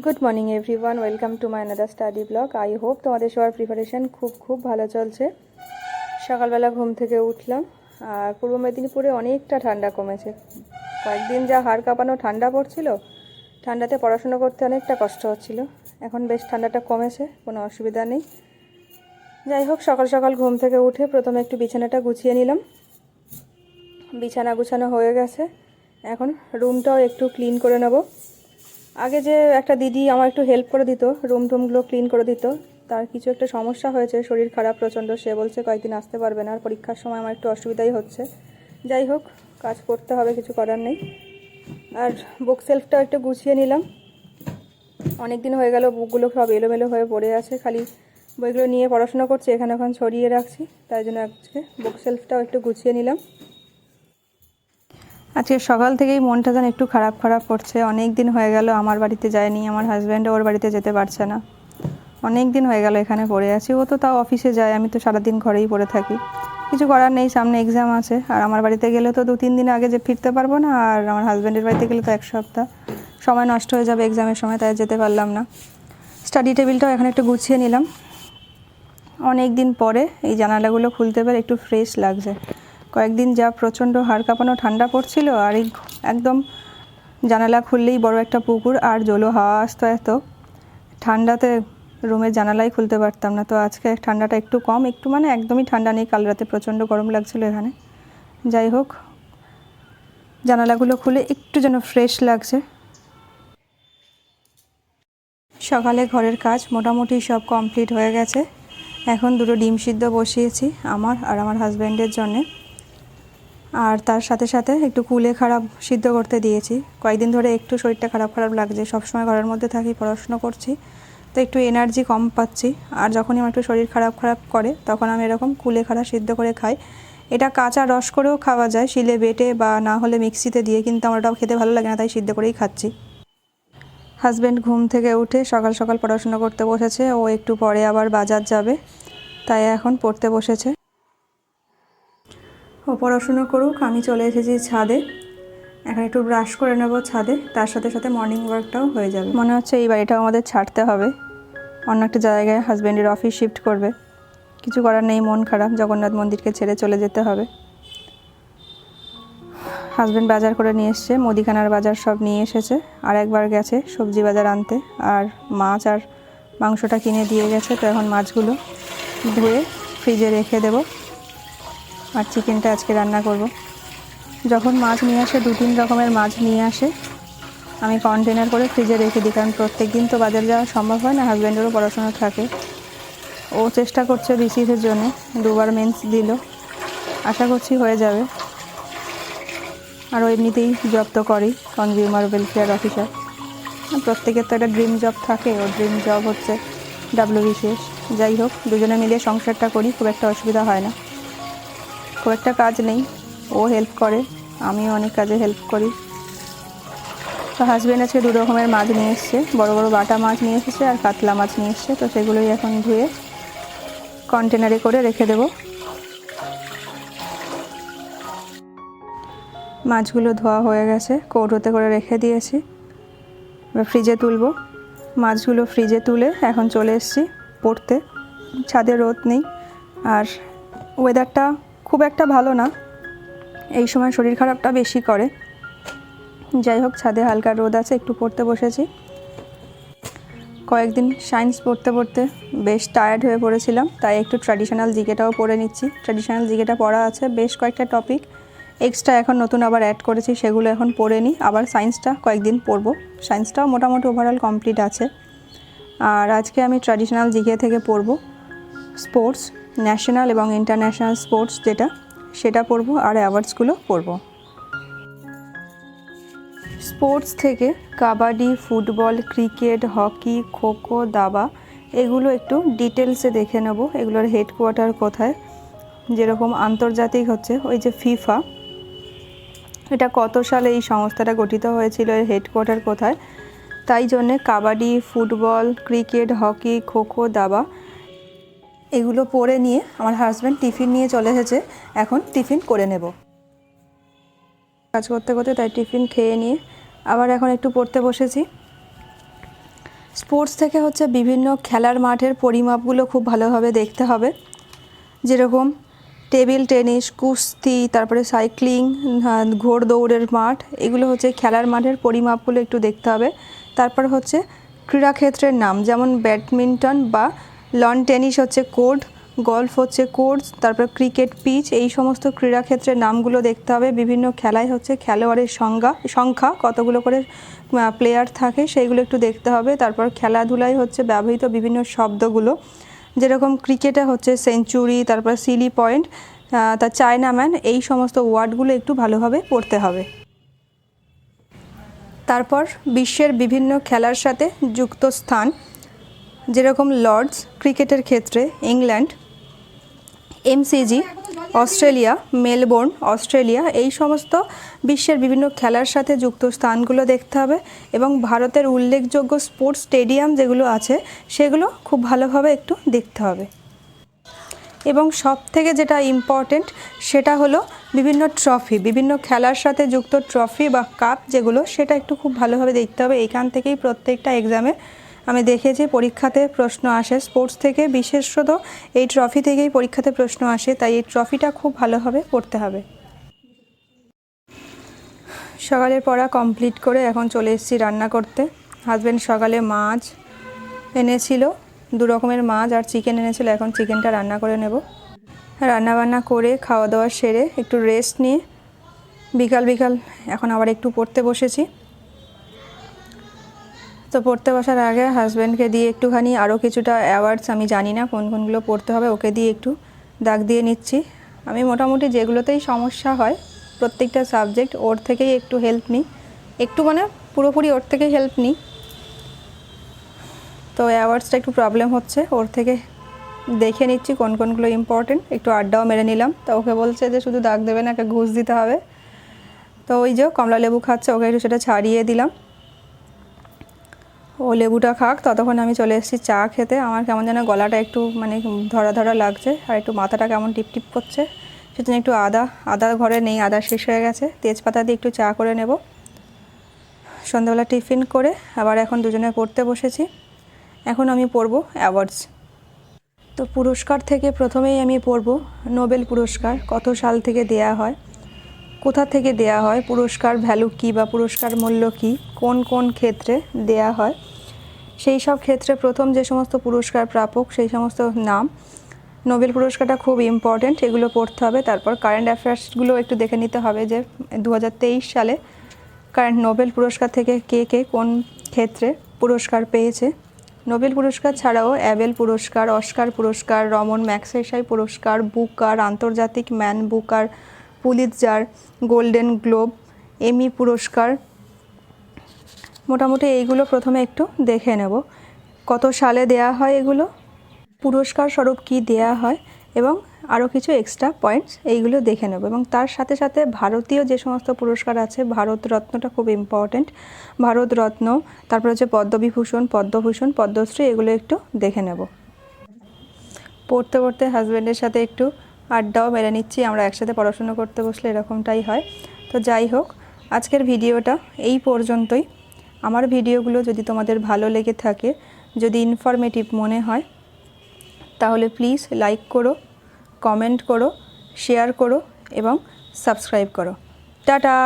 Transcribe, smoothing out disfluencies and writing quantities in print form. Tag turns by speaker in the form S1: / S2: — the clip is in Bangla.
S1: Good morning everyone, welcome to my another study blog. I hope তোমাদের সবার প্রিপারেশান খুব ভালো চলছে। সকালবেলা ঘুম থেকে উঠলাম আর পূর্ব মেদিনীপুরে অনেকটা ঠান্ডা কমেছে। কয়েকদিন যা হাড় কাঁপানো ঠান্ডা পড়ছিল, ঠান্ডাতে পড়াশোনা করতে অনেকটা কষ্ট হচ্ছিল। এখন বেশ ঠান্ডাটা কমেছে, কোনো অসুবিধা নেই। যাই হোক, সকাল সকাল ঘুম থেকে উঠে প্রথমে একটু বিছানাটা গুছিয়ে নিলাম। বিছানা গুছানো হয়ে গেছে, এখন রুমটাও একটু ক্লিন করে নেব। আগে যে একটা দিদি আমার একটু হেল্প করে দিত, রুমগুলো ক্লিন করে দিত, তার কিছু একটা সমস্যা হয়েছে, শরীর খারাপ প্রচণ্ড, সে বলছে কয়েকদিন আসতে পারবে না, আর পরীক্ষার সময় আমার একটু অসুবিধাই হচ্ছে। যাই হোক, কাজ করতে হবে, কিছু করার নেই। আর বুক সেলফটাও একটু গুছিয়ে নিলাম। অনেক দিন হয়ে গেল বুকগুলো সব এলোমেলো হয়ে পড়ে আছে, খালি বইগুলো নিয়ে পড়াশোনা করছি, এখানে এখন ছড়িয়ে রাখছি, তাই জন্য আজকে বুক সেলফটাও একটু গুছিয়ে নিলাম। আজকে সকাল থেকেই মনটা যেন একটু খারাপ করছে। অনেক দিন হয়ে গেল আমার বাড়িতে যায়নি, আমার হাজব্যান্ডও ওর বাড়িতে যেতে পারছে না। অনেক দিন হয়ে গেল এখানে পড়ে আছি। ও তো তাও অফিসে যায়, আমি তো সারাদিন ঘরেই পড়ে থাকি। কিছু করার নেই, সামনে এক্সাম আছে। আর আমার বাড়িতে গেলে তো 2-3 দিন আগে যে ফিরতে পারবো না, আর আমার হাজব্যান্ডের বাড়িতে গেলে তো 1 সপ্তাহ সময় নষ্ট হয়ে যাবে এক্সামের সময়, তাই যেতে পারলাম না। স্টাডি টেবিলটাও এখানে একটু গুছিয়ে নিলাম। অনেক দিন পরে এই জানালাগুলো খুলতে পেরে একটু ফ্রেশ লাগছে। কয়েকদিন যা প্রচণ্ড হাড় কাঁপানো ঠান্ডা পড়ছিল, আর এই একদম জানালা খুললেই বড় একটা পুকুর আর জলো হাওয়া আসতো। এত ঠান্ডাতে রুমের জানালাই খুলতে পারতাম না। তো আজকে ঠান্ডাটা একটু কম, একটু মানে একদমই ঠান্ডা নেই। কাল রাতে প্রচণ্ড গরম লাগছিল এখানে। যাই হোক, জানালাগুলো খুলে একটু যেন ফ্রেশ লাগছে। সকালে ঘরের কাজ মোটামুটি সব কমপ্লিট হয়ে গেছে। এখন 2টো ডিম সিদ্ধ বসিয়েছি আমার আর আমার হাজব্যান্ডের জন্যে। আর তার সাথে সাথে একটু কুলে খারাপ সিদ্ধ করতে দিয়েছি। কয়েকদিন ধরে একটু শরীরটা খারাপ লাগছে, সবসময় ঘরের মধ্যে থাকি, পড়াশোনা করছি, তো একটু এনার্জি কম পাচ্ছি। আর যখনই আমার একটু শরীর খারাপ করে, তখন আমি এরকম কুলে খাড়া সিদ্ধ করে খাই। এটা কাঁচা রস করেও খাওয়া যায়, শিলে বেটে বা না হলে মিক্সিতে দিয়ে, কিন্তু আমার ওটাও খেতে ভালো লাগে না, তাই সিদ্ধ করেই খাচ্ছি। হাজব্যান্ড ঘুম থেকে উঠে সকাল সকাল পড়াশোনা করতে বসেছে। ও একটু পরে আবার বাজার যাবে, তাই এখন পড়তে বসেছে। ও পড়াশুনো করুক, আমি চলে এসেছি ছাদে। এখন একটু ব্রাশ করে নেব ছাদে, তার সাথে সাথে মর্নিং ওয়ার্কটাও হয়ে যাবে। মনে হচ্ছে এই বাড়িটাও আমাদের ছাড়তে হবে, অন্য একটা জায়গায় হাজব্যান্ডের অফিস শিফট করবে। কিছু করার নেই, মন খারাপ, জগন্নাথ মন্দিরকে ছেড়ে চলে যেতে হবে। হাজব্যান্ড বাজার করে নিয়ে এসছে, মুদিখানার বাজার সব নিয়ে এসেছে। আর একবার গেছে সবজি বাজার আনতে, আর মাছ আর মাংসটা কিনে দিয়ে গেছে। তো এখন মাছগুলো ধুয়ে ফ্রিজে রেখে দেব, আর চিকেনটা আজকে রান্না করব। যখন মাছ নিয়ে আসে, 2-3 রকমের মাছ নিয়ে আসে, আমি কন্টেনার করে ফ্রিজে রেখে দিই, কারণ প্রত্যেক দিন তো বাজার যাওয়া সম্ভব হয় না, হাজব্যান্ডেরও পড়াশোনা থাকে। ও চেষ্টা করছে বিসিএসের জন্য, 2বার মেন্স দিল, আশা করছি হয়ে যাবে। আর ও এমনিতেই জব তো করেই, কনজিউমার ওয়েলফেয়ার অফিসার। প্রত্যেকের তো একটা ড্রিম জব থাকে, ওর ড্রিম জব হচ্ছে WBCS। যাই হোক, দুজনে মিলে সংসারটা করি, খুব একটা অসুবিধা হয় না, খুব একটা কাজ নেই। ও হেল্প করে, আমিও অনেক কাজে হেল্প করি। তো হাজব্যান্ড আজকে 2 রকমের মাছ নিয়ে এসছে, বড় বড় বাটা মাছ নিয়ে এসেছে আর কাতলা মাছ নিয়ে এসছে। তো সেগুলোই এখন ধুয়ে কন্টেনারে করে রেখে দেব। মাছগুলো ধোয়া হয়ে গেছে, কৌটোতে করে রেখে দিয়েছি, এবার ফ্রিজে তুলব। মাছগুলো ফ্রিজে তুলে এখন চলে এসেছি পড়তে। ছাদে রোদ নেই, আর ওয়েদারটা খুব একটা ভালো না, এই সময় শরীর খারাপটা বেশি করে। যাই হোক, ছাদে হালকা রোদ আছে, একটু পড়তে বসেছি। কয়েকদিন সায়েন্স পড়তে পড়তে বেশ টায়ার্ড হয়ে পড়েছিলাম, তাই একটু ট্র্যাডিশনাল জিকেটাও পড়ে নিচ্ছি। ট্র্যাডিশনাল জিকেটা পড়া আছে, বেশ কয়েকটা টপিক এক্সট্রা এখন নতুন আবার অ্যাড করেছি, সেগুলো এখন পড়ে নিই। আবার সায়েন্সটা কয়েকদিন পড়বো, সায়েন্সটাও মোটামুটি ওভারঅল কমপ্লিট আছে। আর আজকে আমি ট্র্যাডিশনাল জিকে থেকে পড়ব স্পোর্টস, ন্যাশনাল এবং ইন্টারন্যাশনাল স্পোর্টস যেটা, সেটা পড়ব, আর অ্যাওয়ার্ডসগুলো পড়ব। স্পোর্টস থেকে kabaddi, football, cricket, hockey, kho kho, দাবা, এগুলো একটু ডিটেলসে দেখে নেব। এগুলোর হেডকোয়ার্টার কোথায়, যেরকম আন্তর্জাতিক হচ্ছে ওই যে ফিফা, এটা কত সালে এই সংস্থাটা গঠিত হয়েছিল, এর হেডকোয়ার্টার কোথায়। তাই জন্যে kabaddi, football, cricket, hockey, kho kho, দাবা এগুলো পড়ে নিয়ে আমার হাজব্যান্ড টিফিন নিয়ে চলে এসেছে, এখন টিফিন করে নেব। কাজ করতে করতে তাই টিফিন খেয়ে নিয়ে আবার এখন একটু পড়তে বসেছি। স্পোর্টস থেকে হচ্ছে বিভিন্ন খেলার মাঠের পরিমাপগুলো খুব ভালোভাবে দেখতে হবে, যেরকম টেবিল টেনিস, কুস্তি, তারপরে সাইক্লিং, ঘোড়দৌড়ের মাঠ, এগুলো হচ্ছে খেলার মাঠের পরিমাপগুলো একটু দেখতে হবে। তারপর হচ্ছে ক্রীড়াক্ষেত্রের নাম, যেমন ব্যাডমিন্টন বা লন টেনিস হচ্ছে কোর্ট, গলফ হচ্ছে কোর্স, তারপর ক্রিকেট পিচ, এই সমস্ত ক্রীড়াক্ষেত্রের নামগুলো দেখতে হবে। বিভিন্ন খেলায় হচ্ছে খেলোয়াড়ের সংখ্যা কতগুলো করে প্লেয়ার থাকে সেইগুলো একটু দেখতে হবে। তারপর খেলাধুলায় হচ্ছে ব্যবহৃত বিভিন্ন শব্দগুলো, যেরকম ক্রিকেটে হচ্ছে সেঞ্চুরি, তারপর সিলি পয়েন্ট, তা চায়নাম্যান, এই সমস্ত ওয়ার্ডগুলো একটু ভালোভাবে পড়তে হবে। তারপর বিশ্বের বিভিন্ন খেলার সাথে যুক্ত স্থান, যেরকম লর্ডস ক্রিকেটের ক্ষেত্রে England, MCG Australia, Melbourne Australia, এই সমস্ত বিশ্বের বিভিন্ন খেলার সাথে যুক্ত স্থানগুলো দেখতে হবে। এবং ভারতের উল্লেখযোগ্য স্পোর্টস স্টেডিয়াম যেগুলো আছে সেগুলো খুব ভালোভাবে একটু দেখতে হবে। এবং সব থেকে যেটা ইম্পর্টেন্ট সেটা হলো বিভিন্ন ট্রফি, বিভিন্ন খেলার সাথে যুক্ত ট্রফি বা কাপ যেগুলো, সেটা একটু খুব ভালোভাবে দেখতে হবে। এখান থেকেই প্রত্যেকটা এক্সামে আমি দেখেছি পরীক্ষাতে প্রশ্ন আসে, স্পোর্টস থেকে বিশেষত এই ট্রফি থেকেই পরীক্ষাতে প্রশ্ন আসে, তাই এই ট্রফিটা খুব ভালোভাবে পড়তে হবে। সকালের পড়া কমপ্লিট করে এখন চলে এসেছি রান্না করতে। হাজব্যান্ড সকালে মাছ এনেছিল, 2 রকমের মাছ আর চিকেন এনেছিল, এখন চিকেনটা রান্না করে নেব। রান্নাবান্না করে খাওয়া দাওয়া সেরে একটু রেস্ট নিয়ে বিকাল এখন আবার একটু পড়তে বসেছি। তো পড়তে বসার আগে হাজব্যান্ডকে দিয়ে একটুখানি আরও কিছুটা অ্যাওয়ার্ডস, আমি জানি না কোনগুলো পড়তে হবে, ওকে দিয়ে একটু দাগ দিয়ে নিচ্ছি। আমি মোটামুটি যেগুলোতেই সমস্যা হয় প্রত্যেকটা সাবজেক্ট ওর থেকেই একটু হেল্প নিই, একটু মানে পুরোপুরি ওর থেকেই হেল্প নিই। তো অ্যাওয়ার্ডসটা একটু প্রবলেম হচ্ছে, ওর থেকে দেখে নিচ্ছি কোনগুলো ইম্পর্টেন্ট। একটু আড্ডাও মেরে নিলাম। তো ওকে বলছে যে শুধু দাগ দেবে না, একটা ঘুষ দিতে হবে। তো ওই যে কমলা লেবু খাচ্ছে, ওকে একটু সেটা ছাড়িয়ে দিলাম, ও লেবুটা খাক। ততক্ষণ আমি চলে এসেছি চা খেতে। আমার কেমন যেন গলাটা একটু মানে ধরা লাগছে আর একটু মাথাটা কেমন টিপটিপ করছে, সেজন্য একটু আদা ঘরে নেই, আদা শেষ হয়ে গেছে, তেজপাতা দিয়ে একটু চা করে নেব। সন্ধ্যাবেলা টিফিন করে আবার এখন দুজনে পড়তে বসেছি। এখন আমি পড়ব অ্যাওয়ার্ডস। তো পুরস্কার থেকে প্রথমেই আমি পড়ব নোবেল পুরস্কার কত সাল থেকে দেয়া হয়, কোথা থেকে দেয়া হয়, পুরস্কার ভ্যালু কী বা পুরস্কার মূল্য কী, কোন ক্ষেত্রে দেয়া হয়, সেই সব ক্ষেত্রে প্রথম যে সমস্ত পুরস্কার প্রাপক সেই সমস্ত নাম। নোবেল পুরস্কারটা খুব ইম্পর্টেন্ট, এগুলো পড়তে হবে। তারপর কারেন্ট অ্যাফেয়ার্সগুলো একটু দেখে নিতে হবে যে 2023 সালে কারেন্ট নোবেল পুরস্কার থেকে কে কোন ক্ষেত্রে পুরস্কার পেয়েছে। নোবেল পুরস্কার ছাড়াও অ্যাবেল পুরস্কার, অস্কার পুরস্কার, রমন ম্যাগসেসাই পুরস্কার, বুকার, আন্তর্জাতিক Man Booker, Pulitzer, Golden Globe, Emmy পুরস্কার, মোটামুটি এইগুলো প্রথমে একটু দেখে নেব কত সালে দেয়া হয়, এগুলো পুরস্কার স্বরূপ কী দেয়া হয়, এবং আরও কিছু এক্সট্রা পয়েন্টস এইগুলো দেখে নেব। এবং তার সাথে সাথে ভারতীয় যে সমস্ত পুরস্কার আছে, ভারতরত্নটা খুব ইম্পর্টেন্ট, ভারতরত্ন, তারপর হচ্ছে পদ্মবিভূষণ, পদ্মভূষণ, পদ্মশ্রী, এগুলো একটু দেখে নেব। পড়তে হাজব্যান্ডের সাথে একটু আড্ডাও মেরে নিচ্ছি, আমরা একসাথে পড়াশুনো করতে বসলে এরকমটাই হয়। তো যাই হোক, আজকের ভিডিওটা এই পর্যন্তই। আমার ভিডিওগুলো যদি তোমাদের ভালো লেগে থাকে, যদি ইনফরমেটিভ মনে হয়, তাহলে প্লিজ লাইক করো, কমেন্ট করো, শেয়ার করো এবং সাবস্ক্রাইব করো। টাটা।